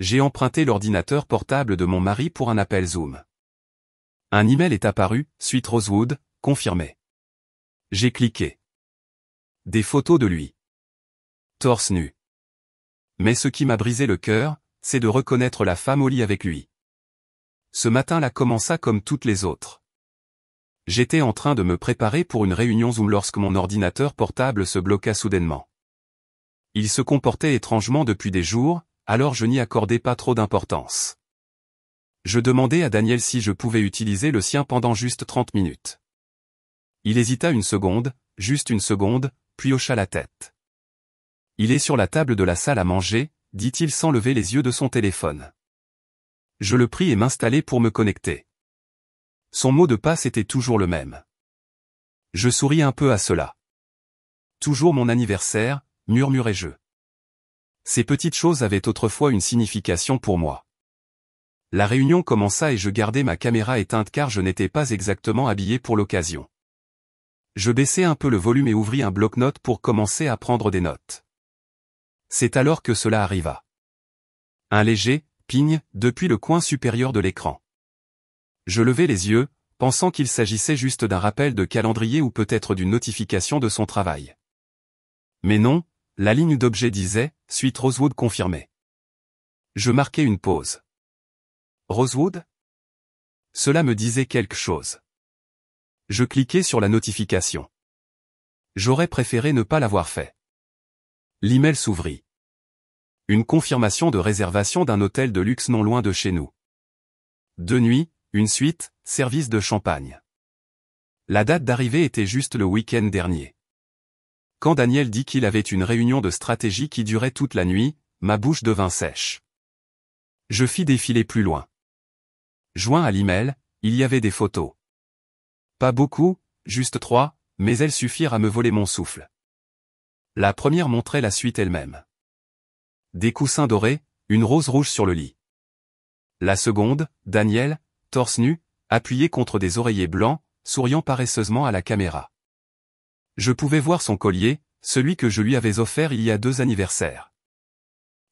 j'ai emprunté l'ordinateur portable de mon mari pour un appel Zoom. Un email est apparu, suite Rosewood, confirmé. J'ai cliqué. Des photos de lui. Torse nu. Mais ce qui m'a brisé le cœur, c'est de reconnaître la femme au lit avec lui. Ce matin-là commença comme toutes les autres. J'étais en train de me préparer pour une réunion Zoom lorsque mon ordinateur portable se bloqua soudainement. Il se comportait étrangement depuis des jours, alors je n'y accordais pas trop d'importance. Je demandai à Daniel si je pouvais utiliser le sien pendant juste 30 minutes. Il hésita une seconde, juste une seconde, puis hocha la tête. Il est sur la table de la salle à manger, dit-il sans lever les yeux de son téléphone. Je le pris et m'installai pour me connecter. Son mot de passe était toujours le même. Je souris un peu à cela. Toujours mon anniversaire, murmurai-je. Ces petites choses avaient autrefois une signification pour moi. La réunion commença et je gardai ma caméra éteinte car je n'étais pas exactement habillé pour l'occasion. Je baissai un peu le volume et ouvris un bloc-notes pour commencer à prendre des notes. C'est alors que cela arriva. Un léger ping depuis le coin supérieur de l'écran. Je levai les yeux, pensant qu'il s'agissait juste d'un rappel de calendrier ou peut-être d'une notification de son travail. Mais non, la ligne d'objet disait « Suite Rosewood confirmée ». Je marquai une pause. Rosewood ? Cela me disait quelque chose. Je cliquai sur la notification. J'aurais préféré ne pas l'avoir fait. L'email s'ouvrit. Une confirmation de réservation d'un hôtel de luxe non loin de chez nous. 2 nuits, une suite, service de champagne. La date d'arrivée était juste le week-end dernier. Quand Daniel dit qu'il avait une réunion de stratégie qui durait toute la nuit, ma bouche devint sèche. Je fis défiler plus loin. Joint à l'email, il y avait des photos. Pas beaucoup, juste 3, mais elles suffirent à me voler mon souffle. La première montrait la suite elle-même. Des coussins dorés, une rose rouge sur le lit. La seconde, Daniel, torse nu, appuyé contre des oreillers blancs, souriant paresseusement à la caméra. Je pouvais voir son collier, celui que je lui avais offert il y a 2 anniversaires.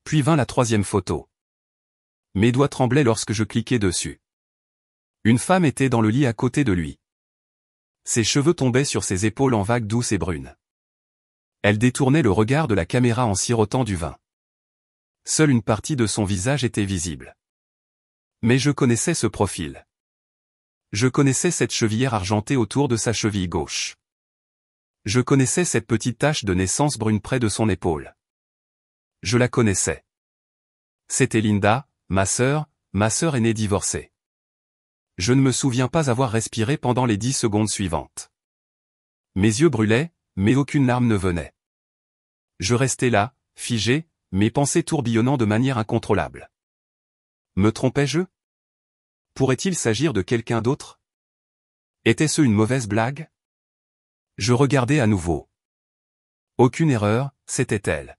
Puis vint la 3e photo. Mes doigts tremblaient lorsque je cliquais dessus. Une femme était dans le lit à côté de lui. Ses cheveux tombaient sur ses épaules en vagues douces et brunes. Elle détournait le regard de la caméra en sirotant du vin. Seule une partie de son visage était visible. Mais je connaissais ce profil. Je connaissais cette chevillère argentée autour de sa cheville gauche. Je connaissais cette petite tache de naissance brune près de son épaule. Je la connaissais. C'était Linda, ma sœur aînée divorcée. Je ne me souviens pas avoir respiré pendant les 10 secondes suivantes. Mes yeux brûlaient, mais aucune larme ne venait. Je restais là, figé, mes pensées tourbillonnant de manière incontrôlable. Me trompais-je ? Pourrait-il s'agir de quelqu'un d'autre ? Était-ce une mauvaise blague ? Je regardais à nouveau. Aucune erreur, c'était elle.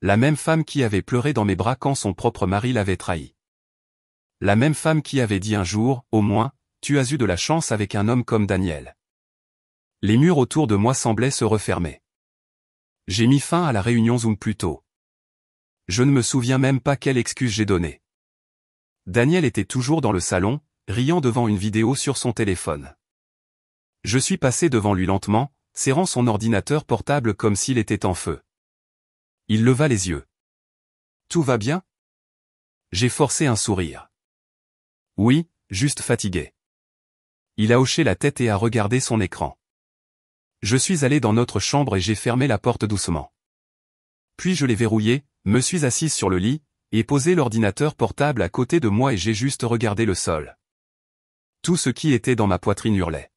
La même femme qui avait pleuré dans mes bras quand son propre mari l'avait trahi. La même femme qui avait dit un jour, au moins, tu as eu de la chance avec un homme comme Daniel. Les murs autour de moi semblaient se refermer. J'ai mis fin à la réunion Zoom plus tôt. Je ne me souviens même pas quelle excuse j'ai donnée. Daniel était toujours dans le salon, riant devant une vidéo sur son téléphone. Je suis passé devant lui lentement, serrant son ordinateur portable comme s'il était en feu. Il leva les yeux. Tout va bien ? J'ai forcé un sourire. Oui, juste fatigué. Il a hoché la tête et a regardé son écran. Je suis allé dans notre chambre et j'ai fermé la porte doucement. Puis je l'ai verrouillée, me suis assise sur le lit, et posé l'ordinateur portable à côté de moi et j'ai juste regardé le sol. Tout ce qui était dans ma poitrine hurlait.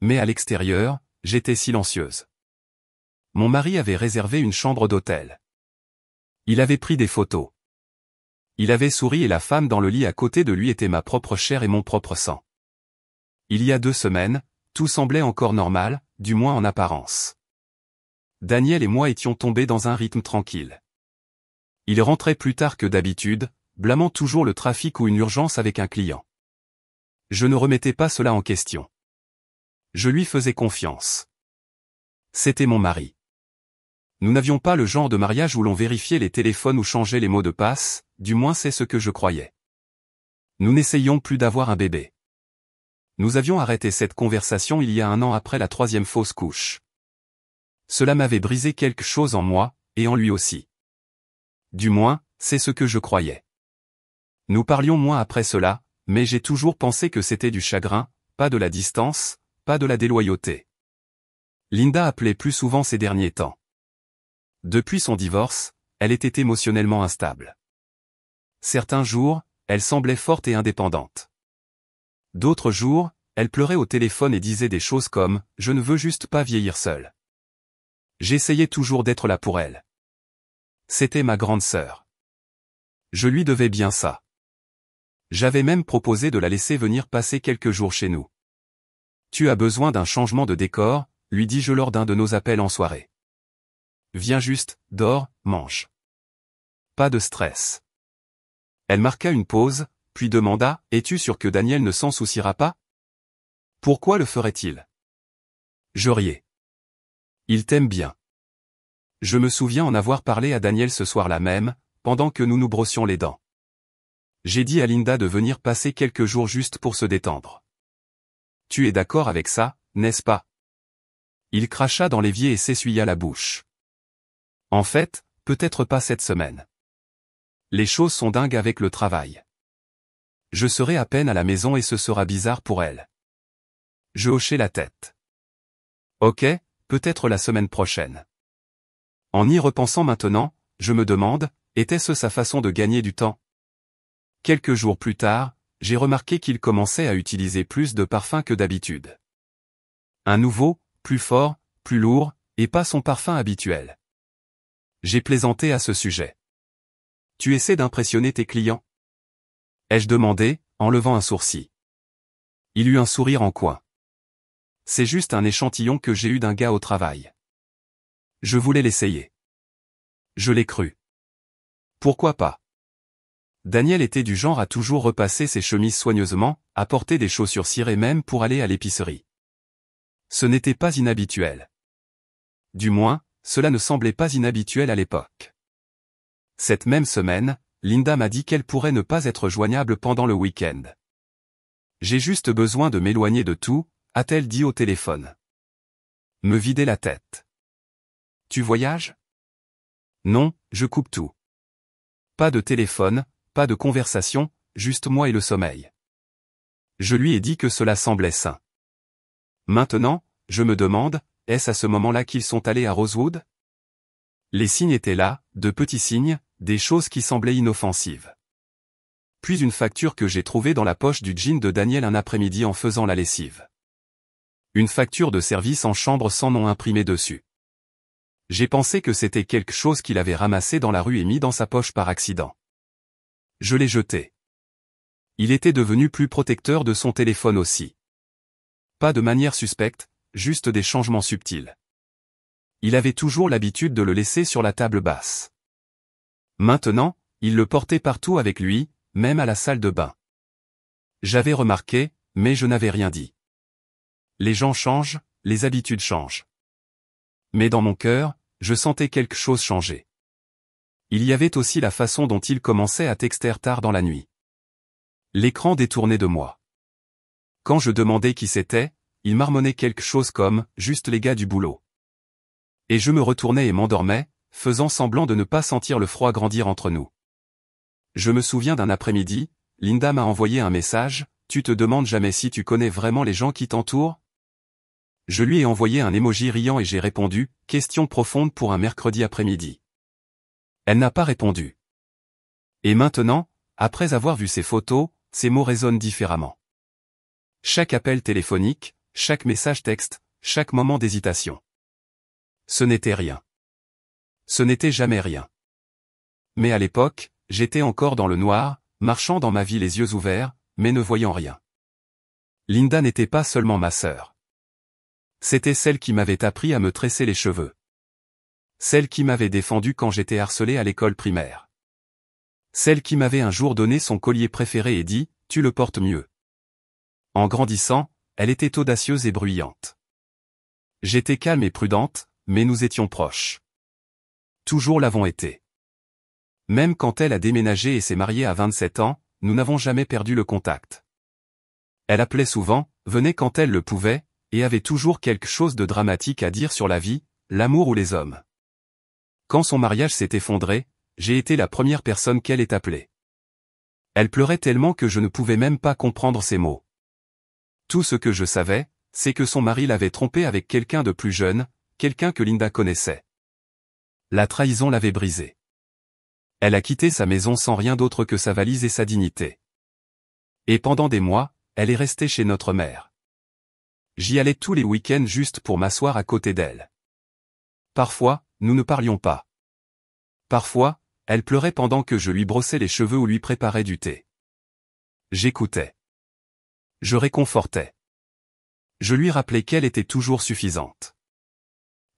Mais à l'extérieur, j'étais silencieuse. Mon mari avait réservé une chambre d'hôtel. Il avait pris des photos. Il avait souri et la femme dans le lit à côté de lui était ma propre chair et mon propre sang. Il y a 2 semaines, tout semblait encore normal, du moins en apparence. Daniel et moi étions tombés dans un rythme tranquille. Il rentrait plus tard que d'habitude, blâmant toujours le trafic ou une urgence avec un client. Je ne remettais pas cela en question. Je lui faisais confiance. C'était mon mari. Nous n'avions pas le genre de mariage où l'on vérifiait les téléphones ou changeait les mots de passe, du moins c'est ce que je croyais. Nous n'essayions plus d'avoir un bébé. Nous avions arrêté cette conversation il y a 1 an après la 3e fausse couche. Cela m'avait brisé quelque chose en moi, et en lui aussi. Du moins, c'est ce que je croyais. Nous parlions moins après cela, mais j'ai toujours pensé que c'était du chagrin, pas de la distance, pas de la déloyauté. Linda appelait plus souvent ces derniers temps. Depuis son divorce, elle était émotionnellement instable. Certains jours, elle semblait forte et indépendante. D'autres jours, elle pleurait au téléphone et disait des choses comme « Je ne veux juste pas vieillir seule ». J'essayais toujours d'être là pour elle. C'était ma grande sœur. Je lui devais bien ça. J'avais même proposé de la laisser venir passer quelques jours chez nous. « Tu as besoin d'un changement de décor », lui dis-je lors d'un de nos appels en soirée. « Viens juste, dors, mange. Pas de stress. » Elle marqua une pause, puis demanda « Es-tu sûr que Daniel ne s'en souciera pas ? Pourquoi le ferait-il » Je riais. Il t'aime bien. Je me souviens en avoir parlé à Daniel ce soir-là même, pendant que nous nous brossions les dents. J'ai dit à Linda de venir passer quelques jours juste pour se détendre. Tu es d'accord avec ça, n'est-ce pas ? Il cracha dans l'évier et s'essuya la bouche. En fait, peut-être pas cette semaine. Les choses sont dingues avec le travail. Je serai à peine à la maison et ce sera bizarre pour elle. Je hochai la tête. Ok, peut-être la semaine prochaine. En y repensant maintenant, je me demande, était-ce sa façon de gagner du temps ? Quelques jours plus tard, j'ai remarqué qu'il commençait à utiliser plus de parfum que d'habitude. Un nouveau, plus fort, plus lourd, et pas son parfum habituel. J'ai plaisanté à ce sujet. Tu essaies d'impressionner tes clients ? Ai-je demandé, en levant un sourcil. Il eut un sourire en coin. C'est juste un échantillon que j'ai eu d'un gars au travail. Je voulais l'essayer. Je l'ai cru. Pourquoi pas ? Daniel était du genre à toujours repasser ses chemises soigneusement, à porter des chaussures cirées même pour aller à l'épicerie. Ce n'était pas inhabituel. Du moins, cela ne semblait pas inhabituel à l'époque. Cette même semaine, Linda m'a dit qu'elle pourrait ne pas être joignable pendant le week-end. J'ai juste besoin de m'éloigner de tout, a-t-elle dit au téléphone. Me vider la tête. Tu voyages ? Non, je coupe tout. Pas de téléphone, pas de conversation, juste moi et le sommeil. Je lui ai dit que cela semblait sain. Maintenant, je me demande, est-ce à ce moment-là qu'ils sont allés à Rosewood ? Les signes étaient là, de petits signes, des choses qui semblaient inoffensives. Puis une facture que j'ai trouvée dans la poche du jean de Daniel un après-midi en faisant la lessive. Une facture de service en chambre sans nom imprimé dessus. J'ai pensé que c'était quelque chose qu'il avait ramassé dans la rue et mis dans sa poche par accident. Je l'ai jeté. Il était devenu plus protecteur de son téléphone aussi. Pas de manière suspecte, juste des changements subtils. Il avait toujours l'habitude de le laisser sur la table basse. Maintenant, il le portait partout avec lui, même à la salle de bain. J'avais remarqué, mais je n'avais rien dit. Les gens changent, les habitudes changent. Mais dans mon cœur, je sentais quelque chose changer. Il y avait aussi la façon dont il commençait à texter tard dans la nuit. L'écran détournait de moi. Quand je demandais qui c'était, il marmonnait quelque chose comme « juste les gars du boulot ». Et je me retournais et m'endormais, faisant semblant de ne pas sentir le froid grandir entre nous. Je me souviens d'un après-midi, Linda m'a envoyé un message « Tu te demandes jamais si tu connais vraiment les gens qui t'entourent ?» Je lui ai envoyé un emoji riant et j'ai répondu « Question profonde pour un mercredi après-midi ». Elle n'a pas répondu. Et maintenant, après avoir vu ces photos, ces mots résonnent différemment. Chaque appel téléphonique, chaque message texte, chaque moment d'hésitation. Ce n'était rien. Ce n'était jamais rien. Mais à l'époque, j'étais encore dans le noir, marchant dans ma vie les yeux ouverts, mais ne voyant rien. Linda n'était pas seulement ma sœur. C'était celle qui m'avait appris à me tresser les cheveux. Celle qui m'avait défendu quand j'étais harcelé à l'école primaire. Celle qui m'avait un jour donné son collier préféré et dit « Tu le portes mieux ». En grandissant, elle était audacieuse et bruyante. J'étais calme et prudente, mais nous étions proches. toujours l'avons été. Même quand elle a déménagé et s'est mariée à 27 ans, nous n'avons jamais perdu le contact. Elle appelait souvent, venait quand elle le pouvait, et avait toujours quelque chose de dramatique à dire sur la vie, l'amour ou les hommes. Quand son mariage s'est effondré, j'ai été la première personne qu'elle ait appelée. Elle pleurait tellement que je ne pouvais même pas comprendre ses mots. Tout ce que je savais, c'est que son mari l'avait trompée avec quelqu'un de plus jeune, quelqu'un que Linda connaissait. La trahison l'avait brisée. Elle a quitté sa maison sans rien d'autre que sa valise et sa dignité. Et pendant des mois, elle est restée chez notre mère. J'y allais tous les week-ends juste pour m'asseoir à côté d'elle. Parfois, nous ne parlions pas. Parfois, elle pleurait pendant que je lui brossais les cheveux ou lui préparais du thé. J'écoutais. Je réconfortais. Je lui rappelais qu'elle était toujours suffisante.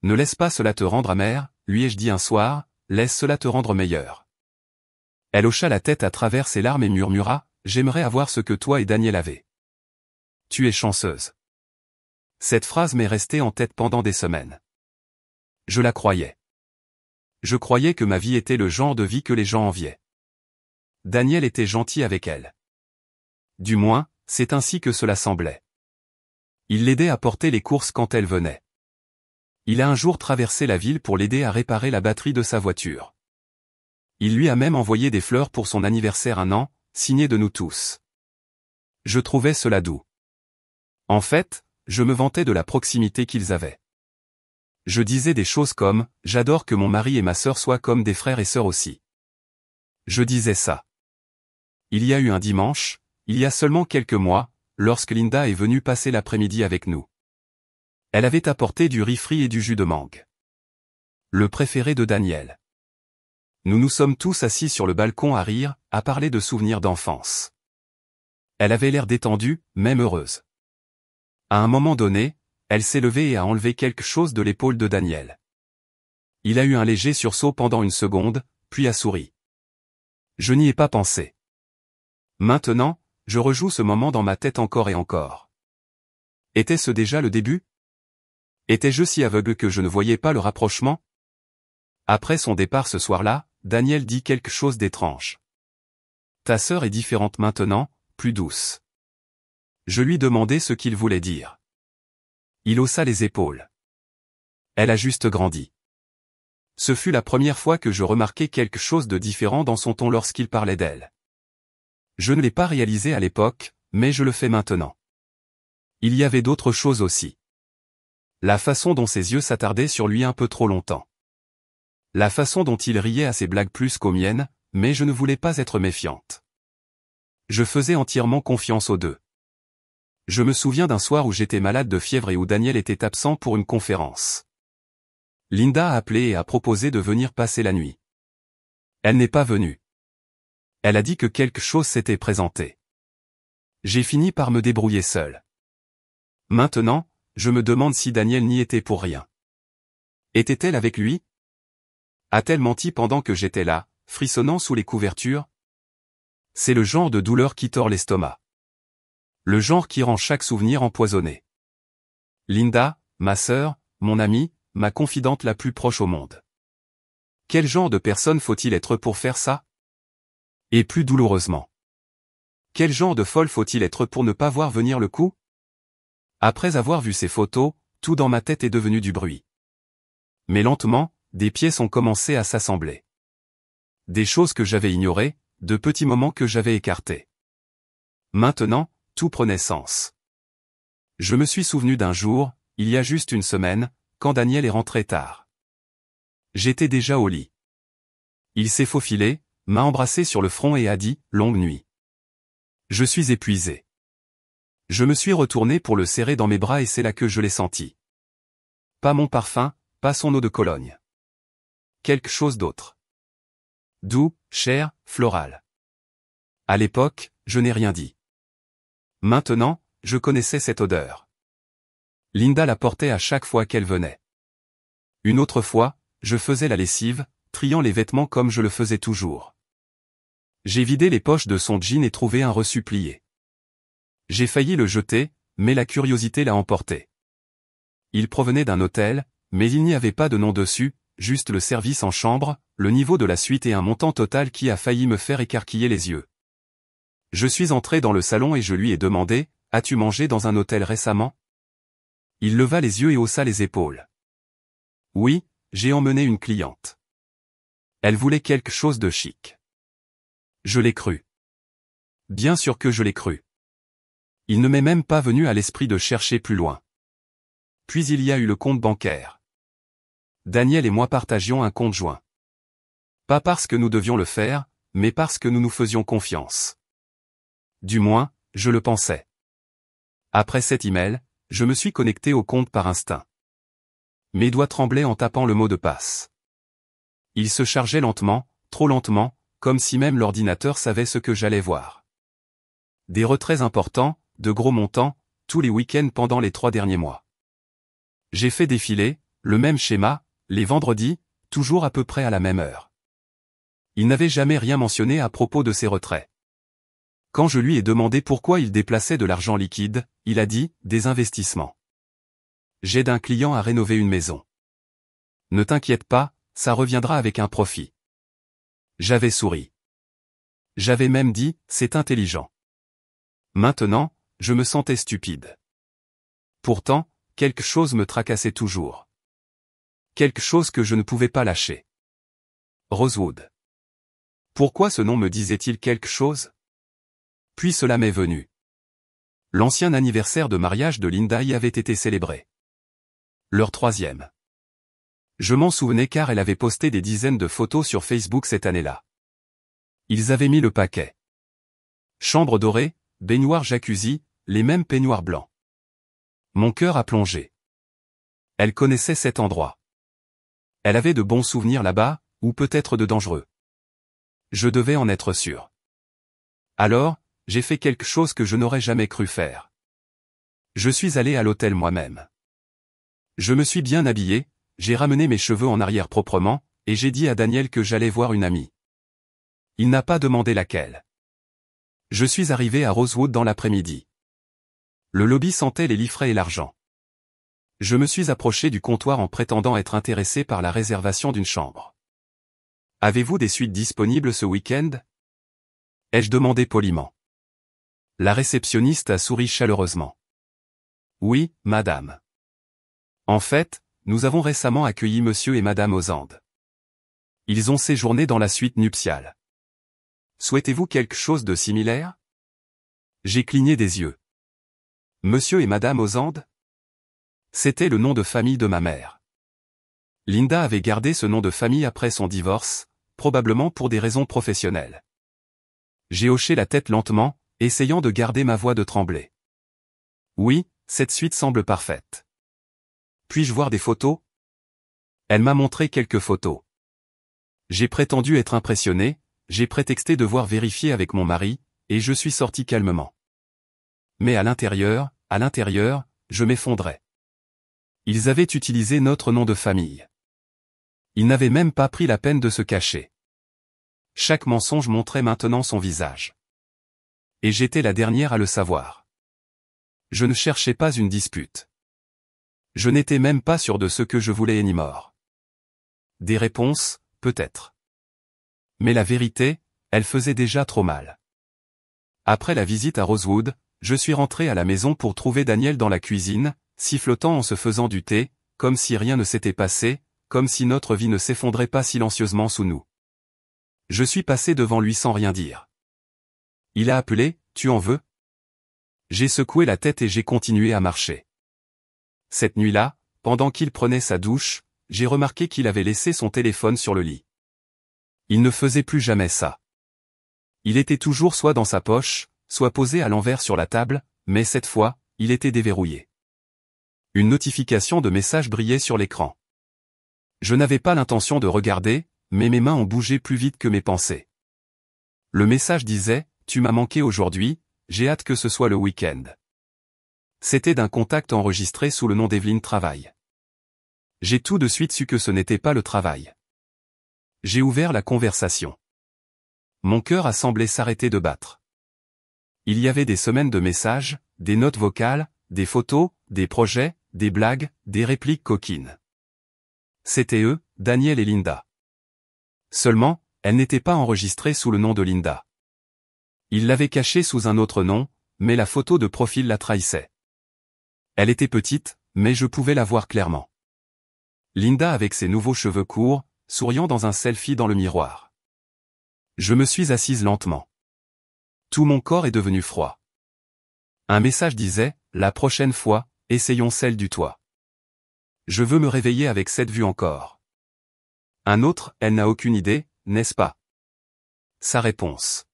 Ne laisse pas cela te rendre amer, lui ai-je dit un soir, laisse cela te rendre meilleur. Elle hocha la tête à travers ses larmes et murmura, j'aimerais avoir ce que toi et Daniel avez. Tu es chanceuse. Cette phrase m'est restée en tête pendant des semaines. Je la croyais. Je croyais que ma vie était le genre de vie que les gens enviaient. Daniel était gentil avec elle. Du moins, c'est ainsi que cela semblait. Il l'aidait à porter les courses quand elle venait. Il a un jour traversé la ville pour l'aider à réparer la batterie de sa voiture. Il lui a même envoyé des fleurs pour son anniversaire un an, signées de nous tous. Je trouvais cela doux. En fait, je me vantais de la proximité qu'ils avaient. Je disais des choses comme « J'adore que mon mari et ma sœur soient comme des frères et sœurs aussi ». Je disais ça. Il y a eu un dimanche, il y a seulement quelques mois, lorsque Linda est venue passer l'après-midi avec nous. Elle avait apporté du riz frit et du jus de mangue. Le préféré de Daniel. Nous nous sommes tous assis sur le balcon à rire, à parler de souvenirs d'enfance. Elle avait l'air détendue, même heureuse. À un moment donné, elle s'est levée et a enlevé quelque chose de l'épaule de Daniel. Il a eu un léger sursaut pendant une seconde, puis a souri. Je n'y ai pas pensé. Maintenant, je rejoue ce moment dans ma tête encore et encore. Était-ce déjà le début? Étais-je si aveugle que je ne voyais pas le rapprochement? Après son départ ce soir-là, Daniel dit quelque chose d'étrange. Ta sœur est différente maintenant, plus douce. Je lui demandai ce qu'il voulait dire. Il haussa les épaules. Elle a juste grandi. Ce fut la première fois que je remarquai quelque chose de différent dans son ton lorsqu'il parlait d'elle. Je ne l'ai pas réalisé à l'époque, mais je le fais maintenant. Il y avait d'autres choses aussi. La façon dont ses yeux s'attardaient sur lui un peu trop longtemps. La façon dont il riait à ses blagues plus qu'aux miennes, mais je ne voulais pas être méfiante. Je faisais entièrement confiance aux deux. Je me souviens d'un soir où j'étais malade de fièvre et où Daniel était absent pour une conférence. Linda a appelé et a proposé de venir passer la nuit. Elle n'est pas venue. Elle a dit que quelque chose s'était présenté. J'ai fini par me débrouiller seul. Maintenant, je me demande si Daniel n'y était pour rien. Était-elle avec lui? A-t-elle menti pendant que j'étais là, frissonnant sous les couvertures? C'est le genre de douleur qui tord l'estomac. Le genre qui rend chaque souvenir empoisonné. Linda, ma sœur, mon amie, ma confidente la plus proche au monde. Quel genre de personne faut-il être pour faire ça? Et plus douloureusement. Quel genre de folle faut-il être pour ne pas voir venir le coup? Après avoir vu ces photos, tout dans ma tête est devenu du bruit. Mais lentement, des pièces ont commencé à s'assembler. Des choses que j'avais ignorées, de petits moments que j'avais écartés. Maintenant, tout prenait sens. Je me suis souvenu d'un jour, il y a juste une semaine, quand Daniel est rentré tard. J'étais déjà au lit. Il s'est faufilé, m'a embrassé sur le front et a dit « Longue nuit ». Je suis épuisé. Je me suis retourné pour le serrer dans mes bras et c'est là que je l'ai senti. Pas mon parfum, pas son eau de Cologne. Quelque chose d'autre. Doux, cher, floral. À l'époque, je n'ai rien dit. Maintenant, je connaissais cette odeur. Linda la portait à chaque fois qu'elle venait. Une autre fois, je faisais la lessive, triant les vêtements comme je le faisais toujours. J'ai vidé les poches de son jean et trouvé un reçu plié. J'ai failli le jeter, mais la curiosité l'a emporté. Il provenait d'un hôtel, mais il n'y avait pas de nom dessus, juste le service en chambre, le niveau de la suite et un montant total qui a failli me faire écarquiller les yeux. Je suis entré dans le salon et je lui ai demandé, « As-tu mangé dans un hôtel récemment ?» Il leva les yeux et haussa les épaules. « Oui, j'ai emmené une cliente. Elle voulait quelque chose de chic. » Je l'ai cru. Bien sûr que je l'ai cru. Il ne m'est même pas venu à l'esprit de chercher plus loin. Puis il y a eu le compte bancaire. Daniel et moi partagions un compte joint. Pas parce que nous devions le faire, mais parce que nous nous faisions confiance. Du moins, je le pensais. Après cet email, je me suis connecté au compte par instinct. Mes doigts tremblaient en tapant le mot de passe. Il se chargeait lentement, trop lentement, comme si même l'ordinateur savait ce que j'allais voir. Des retraits importants, de gros montants, tous les week-ends pendant les 3 derniers mois. J'ai fait défiler, le même schéma, les vendredis, toujours à peu près à la même heure. Il n'avait jamais rien mentionné à propos de ces retraits. Quand je lui ai demandé pourquoi il déplaçait de l'argent liquide, il a dit, des investissements. J'aide un client à rénover une maison. Ne t'inquiète pas, ça reviendra avec un profit. J'avais souri. J'avais même dit, c'est intelligent. Maintenant, je me sentais stupide. Pourtant, quelque chose me tracassait toujours. Quelque chose que je ne pouvais pas lâcher. Rosewood. Pourquoi ce nom me disait-il quelque chose? Puis cela m'est venu. L'ancien anniversaire de mariage de Linda y avait été célébré. Leur 3e. Je m'en souvenais car elle avait posté des dizaines de photos sur Facebook cette année-là. Ils avaient mis le paquet. Chambre dorée, baignoire jacuzzi, les mêmes peignoirs blancs. Mon cœur a plongé. Elle connaissait cet endroit. Elle avait de bons souvenirs là-bas, ou peut-être de dangereux. Je devais en être sûr. Alors, j'ai fait quelque chose que je n'aurais jamais cru faire. Je suis allé à l'hôtel moi-même. Je me suis bien habillé, j'ai ramené mes cheveux en arrière proprement, et j'ai dit à Daniel que j'allais voir une amie. Il n'a pas demandé laquelle. Je suis arrivé à Rosewood dans l'après-midi. Le lobby sentait les livrets et l'argent. Je me suis approché du comptoir en prétendant être intéressé par la réservation d'une chambre. Avez-vous des suites disponibles ce week-end? Ai-je demandé poliment. La réceptionniste a souri chaleureusement. Oui, madame. En fait, nous avons récemment accueilli monsieur et madame aux Andes. Ils ont séjourné dans la suite nuptiale. Souhaitez-vous quelque chose de similaire? J'ai cligné des yeux. Monsieur et madame aux Andes? C'était le nom de famille de ma mère. Linda avait gardé ce nom de famille après son divorce, probablement pour des raisons professionnelles. J'ai hoché la tête lentement, essayant de garder ma voix de trembler. Oui, cette suite semble parfaite. Puis-je voir des photos? Elle m'a montré quelques photos. J'ai prétendu être impressionné, j'ai prétexté devoir vérifier avec mon mari, et je suis sorti calmement. Mais à l'intérieur, je m'effondrais. Ils avaient utilisé notre nom de famille. Ils n'avaient même pas pris la peine de se cacher. Chaque mensonge montrait maintenant son visage. Et j'étais la dernière à le savoir. Je ne cherchais pas une dispute. Je n'étais même pas sûr de ce que je voulais anymore. Des réponses, peut-être. Mais la vérité, elle faisait déjà trop mal. Après la visite à Rosewood, je suis rentré à la maison pour trouver Daniel dans la cuisine, sifflotant en se faisant du thé, comme si rien ne s'était passé, comme si notre vie ne s'effondrait pas silencieusement sous nous. Je suis passé devant lui sans rien dire. Il a appelé, tu en veux? J'ai secoué la tête et j'ai continué à marcher. Cette nuit-là, pendant qu'il prenait sa douche, j'ai remarqué qu'il avait laissé son téléphone sur le lit. Il ne faisait plus jamais ça. Il était toujours soit dans sa poche, soit posé à l'envers sur la table, mais cette fois, il était déverrouillé. Une notification de message brillait sur l'écran. Je n'avais pas l'intention de regarder, mais mes mains ont bougé plus vite que mes pensées. Le message disait, « Tu m'as manqué aujourd'hui, j'ai hâte que ce soit le week-end. » C'était d'un contact enregistré sous le nom d'Evelyne Travail. J'ai tout de suite su que ce n'était pas le travail. J'ai ouvert la conversation. Mon cœur a semblé s'arrêter de battre. Il y avait des semaines de messages, des notes vocales, des photos, des projets, des blagues, des répliques coquines. C'étaient eux, Daniel et Linda. Seulement, elle n'était pas enregistrée sous le nom de Linda. Il l'avait cachée sous un autre nom, mais la photo de profil la trahissait. Elle était petite, mais je pouvais la voir clairement. Linda avec ses nouveaux cheveux courts, souriant dans un selfie dans le miroir. Je me suis assise lentement. Tout mon corps est devenu froid. Un message disait, la prochaine fois, essayons celle du toit. Je veux me réveiller avec cette vue encore. Un autre, elle n'a aucune idée, n'est-ce pas? Sa réponse.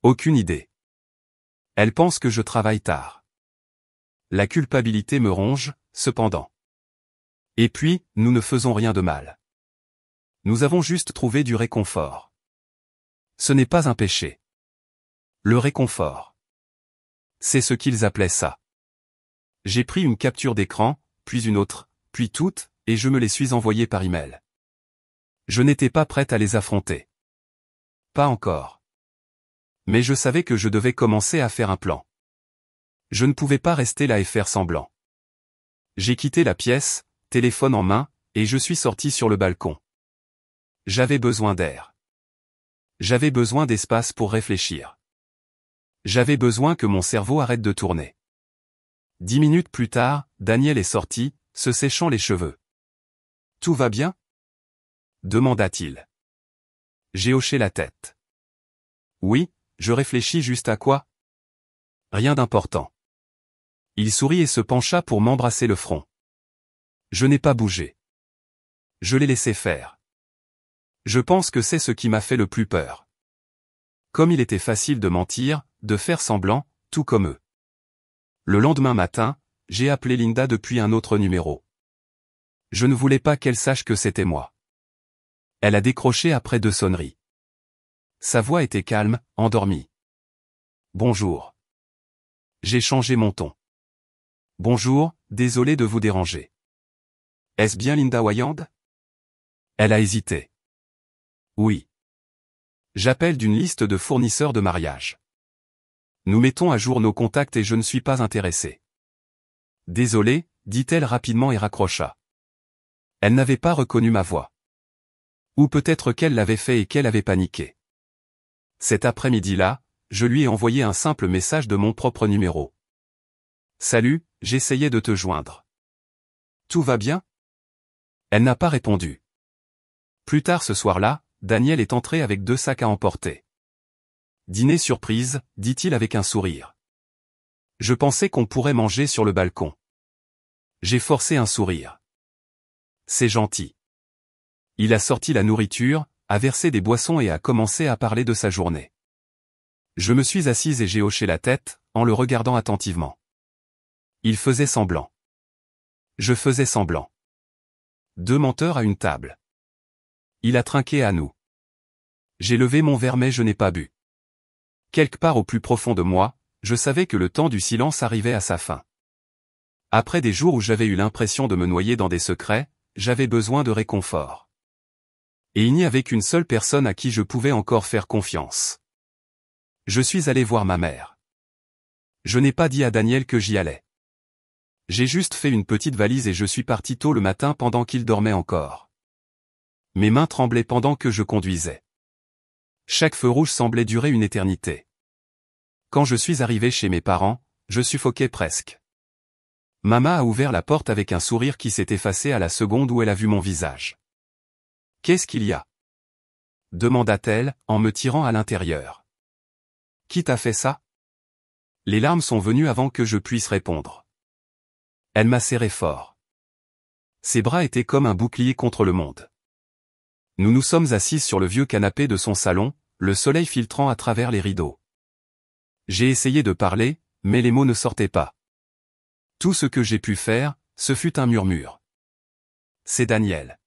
Aucune idée. Elle pense que je travaille tard. La culpabilité me ronge, cependant. Et puis, nous ne faisons rien de mal. Nous avons juste trouvé du réconfort. Ce n'est pas un péché. Le réconfort. C'est ce qu'ils appelaient ça. J'ai pris une capture d'écran, puis une autre, puis toutes, et je me les suis envoyées par email. Je n'étais pas prête à les affronter. Pas encore. Mais je savais que je devais commencer à faire un plan. Je ne pouvais pas rester là et faire semblant. J'ai quitté la pièce, téléphone en main, et je suis sorti sur le balcon. J'avais besoin d'air. J'avais besoin d'espace pour réfléchir. J'avais besoin que mon cerveau arrête de tourner. 10 minutes plus tard, Daniel est sorti, se séchant les cheveux. « Tout va bien ?» demanda-t-il. J'ai hoché la tête. « Oui, je réfléchis juste à quoi ? Rien d'important. » Il sourit et se pencha pour m'embrasser le front. Je n'ai pas bougé. Je l'ai laissé faire. Je pense que c'est ce qui m'a fait le plus peur. Comme il était facile de mentir, de faire semblant, tout comme eux. Le lendemain matin, j'ai appelé Linda depuis un autre numéro. Je ne voulais pas qu'elle sache que c'était moi. Elle a décroché après 2 sonneries. Sa voix était calme, endormie. Bonjour. J'ai changé mon ton. Bonjour, désolé de vous déranger. Est-ce bien Linda Wayand? Elle a hésité. Oui. J'appelle d'une liste de fournisseurs de mariage. Nous mettons à jour nos contacts et je ne suis pas intéressé. Désolé, dit-elle rapidement et raccrocha. Elle n'avait pas reconnu ma voix. Ou peut-être qu'elle l'avait fait et qu'elle avait paniqué. Cet après-midi-là, je lui ai envoyé un simple message de mon propre numéro. Salut, j'essayais de te joindre. Tout va bien? Elle n'a pas répondu. Plus tard ce soir-là, Daniel est entré avec 2 sacs à emporter. Dîner surprise, dit-il avec un sourire. Je pensais qu'on pourrait manger sur le balcon. J'ai forcé un sourire. C'est gentil. Il a sorti la nourriture, a versé des boissons et a commencé à parler de sa journée. Je me suis assise et j'ai hoché la tête, en le regardant attentivement. Il faisait semblant. Je faisais semblant. 2 menteurs à une table. Il a trinqué à nous. J'ai levé mon verre mais je n'ai pas bu. Quelque part au plus profond de moi, je savais que le temps du silence arrivait à sa fin. Après des jours où j'avais eu l'impression de me noyer dans des secrets, j'avais besoin de réconfort. Et il n'y avait qu'une seule personne à qui je pouvais encore faire confiance. Je suis allé voir ma mère. Je n'ai pas dit à Daniel que j'y allais. J'ai juste fait une petite valise et je suis parti tôt le matin pendant qu'il dormait encore. Mes mains tremblaient pendant que je conduisais. Chaque feu rouge semblait durer une éternité. Quand je suis arrivé chez mes parents, je suffoquais presque. Maman a ouvert la porte avec un sourire qui s'est effacé à la seconde où elle a vu mon visage. « Qu'est-ce qu'il y a ?» demanda-t-elle, en me tirant à l'intérieur. « Qui t'a fait ça ?» Les larmes sont venues avant que je puisse répondre. Elle m'a serré fort. Ses bras étaient comme un bouclier contre le monde. Nous nous sommes assises sur le vieux canapé de son salon, le soleil filtrant à travers les rideaux. J'ai essayé de parler, mais les mots ne sortaient pas. Tout ce que j'ai pu faire, ce fut un murmure. C'est Daniel.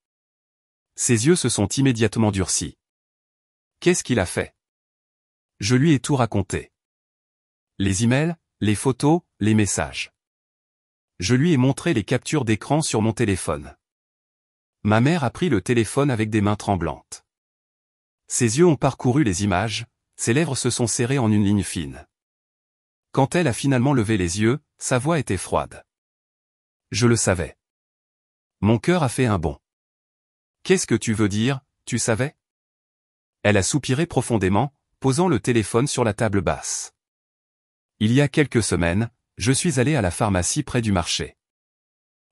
Ses yeux se sont immédiatement durcis. Qu'est-ce qu'il a fait? Je lui ai tout raconté. Les emails, les photos, les messages. Je lui ai montré les captures d'écran sur mon téléphone. Ma mère a pris le téléphone avec des mains tremblantes. Ses yeux ont parcouru les images, ses lèvres se sont serrées en une ligne fine. Quand elle a finalement levé les yeux, sa voix était froide. Je le savais. Mon cœur a fait un bond. Qu'est-ce que tu veux dire, tu savais? Elle a soupiré profondément, posant le téléphone sur la table basse. Il y a quelques semaines, je suis allé à la pharmacie près du marché.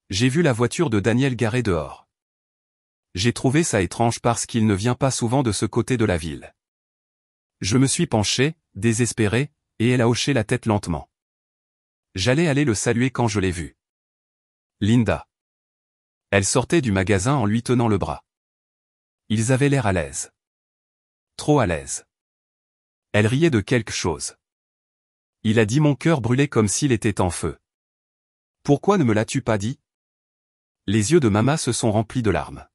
J'ai vu la voiture de Daniel garée dehors. J'ai trouvé ça étrange parce qu'il ne vient pas souvent de ce côté de la ville. Je me suis penché, désespéré, et elle a hoché la tête lentement. J'allais aller le saluer quand je l'ai vue. Linda. Elle sortait du magasin en lui tenant le bras. Ils avaient l'air à l'aise. Trop à l'aise. Elle riait de quelque chose. Il a dit mon cœur brûlait comme s'il était en feu. Pourquoi ne me l'as-tu pas dit? Les yeux de maman se sont remplis de larmes.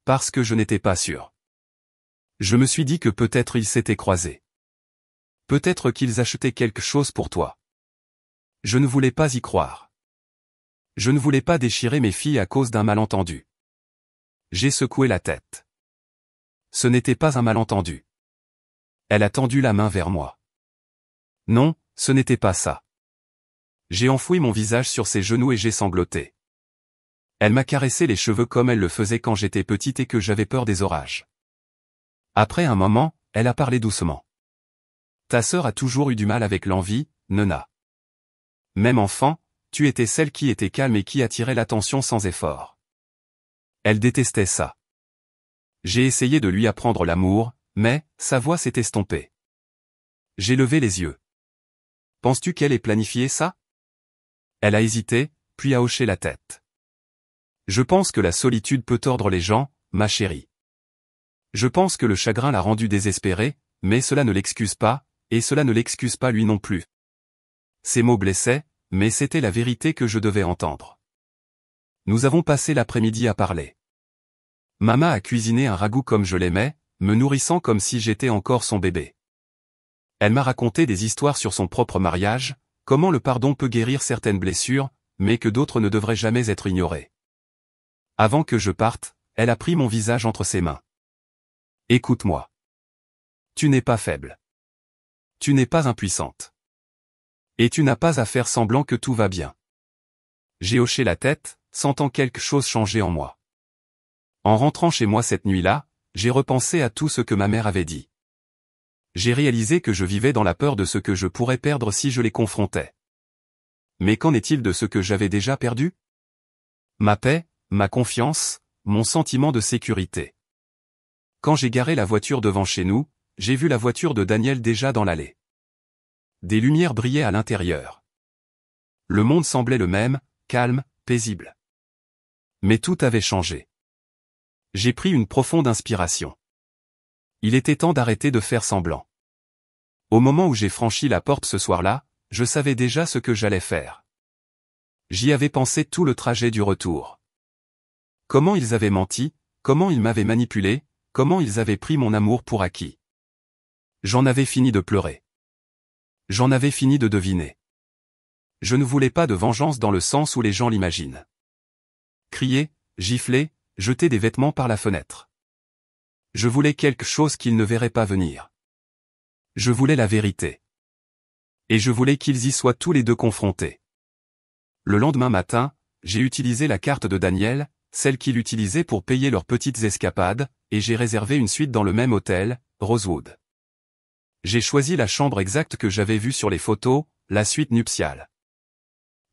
Parce que je n'étais pas sûr. Je me suis dit que peut-être ils s'étaient croisés. Peut-être qu'ils achetaient quelque chose pour toi. Je ne voulais pas y croire. Je ne voulais pas déchirer mes filles à cause d'un malentendu. J'ai secoué la tête. Ce n'était pas un malentendu. Elle a tendu la main vers moi. Non, ce n'était pas ça. J'ai enfoui mon visage sur ses genoux et j'ai sangloté. Elle m'a caressé les cheveux comme elle le faisait quand j'étais petite et que j'avais peur des orages. Après un moment, elle a parlé doucement. Ta sœur a toujours eu du mal avec l'envie, Nona. Même enfant, tu étais celle qui était calme et qui attirait l'attention sans effort. Elle détestait ça. J'ai essayé de lui apprendre l'amour, mais sa voix s'est estompée. J'ai levé les yeux. Penses-tu qu'elle ait planifié ça? Elle a hésité, puis a hoché la tête. Je pense que la solitude peut tordre les gens, ma chérie. Je pense que le chagrin l'a rendue désespérée, mais cela ne l'excuse pas, et cela ne l'excuse pas lui non plus. Ces mots blessaient, mais c'était la vérité que je devais entendre. Nous avons passé l'après-midi à parler. Maman a cuisiné un ragoût comme je l'aimais, me nourrissant comme si j'étais encore son bébé. Elle m'a raconté des histoires sur son propre mariage, comment le pardon peut guérir certaines blessures, mais que d'autres ne devraient jamais être ignorées. Avant que je parte, elle a pris mon visage entre ses mains. Écoute-moi. Tu n'es pas faible. Tu n'es pas impuissante. Et tu n'as pas à faire semblant que tout va bien. J'ai hoché la tête, sentant quelque chose changer en moi. En rentrant chez moi cette nuit-là, j'ai repensé à tout ce que ma mère avait dit. J'ai réalisé que je vivais dans la peur de ce que je pourrais perdre si je les confrontais. Mais qu'en est-il de ce que j'avais déjà perdu? Ma paix, ma confiance, mon sentiment de sécurité. Quand j'ai garé la voiture devant chez nous, j'ai vu la voiture de Daniel déjà dans l'allée. Des lumières brillaient à l'intérieur. Le monde semblait le même, calme, paisible. Mais tout avait changé. J'ai pris une profonde inspiration. Il était temps d'arrêter de faire semblant. Au moment où j'ai franchi la porte ce soir-là, je savais déjà ce que j'allais faire. J'y avais pensé tout le trajet du retour. Comment ils avaient menti, comment ils m'avaient manipulé, comment ils avaient pris mon amour pour acquis. J'en avais fini de pleurer. J'en avais fini de deviner. Je ne voulais pas de vengeance dans le sens où les gens l'imaginent. Crier, gifler, jeter des vêtements par la fenêtre. Je voulais quelque chose qu'ils ne verraient pas venir. Je voulais la vérité. Et je voulais qu'ils y soient tous les deux confrontés. Le lendemain matin, j'ai utilisé la carte de Daniel, celle qu'il utilisait pour payer leurs petites escapades, et j'ai réservé une suite dans le même hôtel, Rosewood. J'ai choisi la chambre exacte que j'avais vue sur les photos, la suite nuptiale.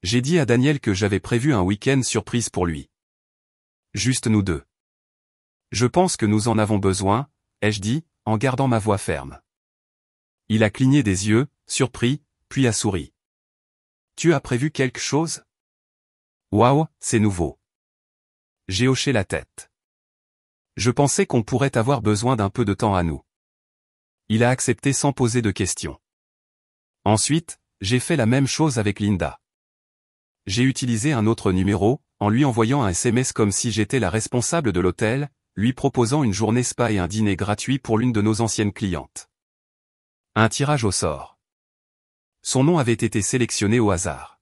J'ai dit à Daniel que j'avais prévu un week-end surprise pour lui. Juste nous deux. Je pense que nous en avons besoin, ai-je dit, en gardant ma voix ferme. Il a cligné des yeux, surpris, puis a souri. Tu as prévu quelque chose? Waouh, c'est nouveau. J'ai hoché la tête. Je pensais qu'on pourrait avoir besoin d'un peu de temps à nous. Il a accepté sans poser de questions. Ensuite, j'ai fait la même chose avec Linda. J'ai utilisé un autre numéro, en lui envoyant un SMS comme si j'étais la responsable de l'hôtel, lui proposant une journée spa et un dîner gratuit pour l'une de nos anciennes clientes. Un tirage au sort. Son nom avait été sélectionné au hasard.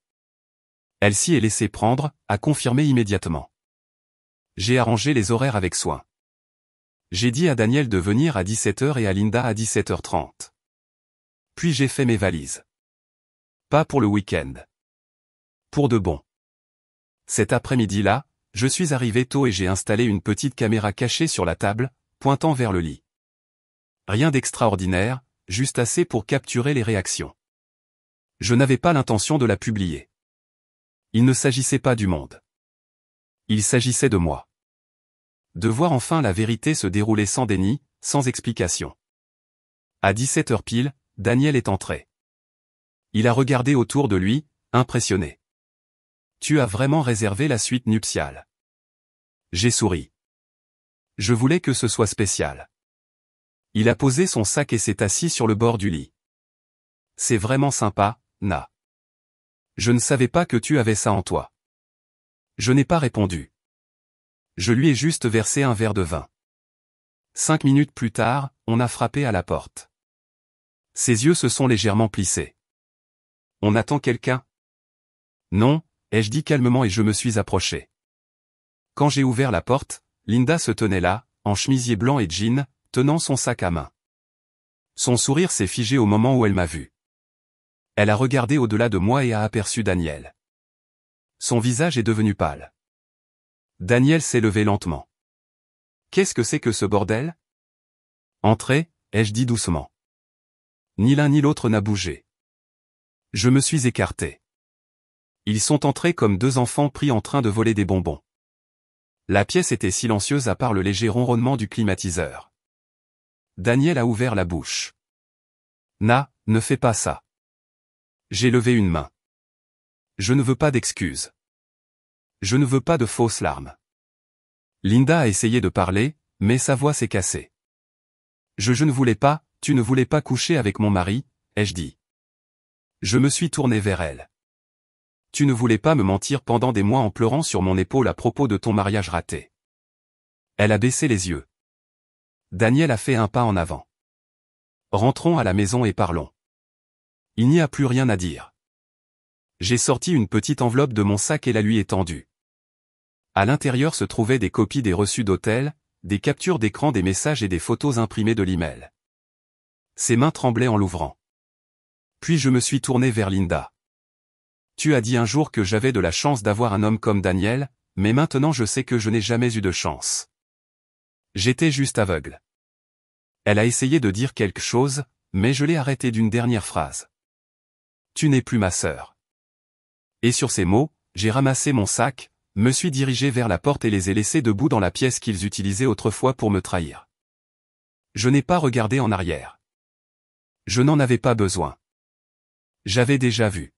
Elle s'y est laissée prendre, a confirmé immédiatement. J'ai arrangé les horaires avec soin. J'ai dit à Daniel de venir à 17h et à Linda à 17h30. Puis j'ai fait mes valises. Pas pour le week-end. Pour de bon. Cet après-midi-là, Je suis arrivé tôt et j'ai installé une petite caméra cachée sur la table, pointant vers le lit. Rien d'extraordinaire, juste assez pour capturer les réactions. Je n'avais pas l'intention de la publier. Il ne s'agissait pas du monde. Il s'agissait de moi. De voir enfin la vérité se dérouler sans déni, sans explication. À 17h pile, Daniel est entré. Il a regardé autour de lui, impressionné. « Tu as vraiment réservé la suite nuptiale. » J'ai souri. Je voulais que ce soit spécial. Il a posé son sac et s'est assis sur le bord du lit. « C'est vraiment sympa, Na. Je ne savais pas que tu avais ça en toi. » Je n'ai pas répondu. Je lui ai juste versé un verre de vin. 5 minutes plus tard, on a frappé à la porte. Ses yeux se sont légèrement plissés. « On attend quelqu'un ? » « Non, » ai-je dit calmement et je me suis approché. Quand j'ai ouvert la porte, Linda se tenait là, en chemisier blanc et jean, tenant son sac à main. Son sourire s'est figé au moment où elle m'a vu. Elle a regardé au-delà de moi et a aperçu Daniel. Son visage est devenu pâle. Daniel s'est levé lentement. « Qu'est-ce que c'est que ce bordel ? » « Entrez, » ai-je dit doucement. Ni l'un ni l'autre n'a bougé. Je me suis écarté. Ils sont entrés comme deux enfants pris en train de voler des bonbons. La pièce était silencieuse à part le léger ronronnement du climatiseur. Daniel a ouvert la bouche. « Na, ne fais pas ça. » J'ai levé une main. Je ne veux pas d'excuses. Je ne veux pas de fausses larmes. Linda a essayé de parler, mais sa voix s'est cassée. Je ne voulais pas, tu ne voulais pas coucher avec mon mari, ai-je dit. Je me suis tourné vers elle. Tu ne voulais pas me mentir pendant des mois en pleurant sur mon épaule à propos de ton mariage raté. Elle a baissé les yeux. Daniel a fait un pas en avant. Rentrons à la maison et parlons. Il n'y a plus rien à dire. J'ai sorti une petite enveloppe de mon sac et la lui ai tendue. À l'intérieur se trouvaient des copies des reçus d'hôtel, des captures d'écran des messages et des photos imprimées de l'email. Ses mains tremblaient en l'ouvrant. Puis je me suis tourné vers Linda. Tu as dit un jour que j'avais de la chance d'avoir un homme comme Daniel, mais maintenant je sais que je n'ai jamais eu de chance. J'étais juste aveugle. Elle a essayé de dire quelque chose, mais je l'ai arrêtée d'une dernière phrase. Tu n'es plus ma sœur. Et sur ces mots, j'ai ramassé mon sac, me suis dirigé vers la porte et les ai laissés debout dans la pièce qu'ils utilisaient autrefois pour me trahir. Je n'ai pas regardé en arrière. Je n'en avais pas besoin. J'avais déjà vu.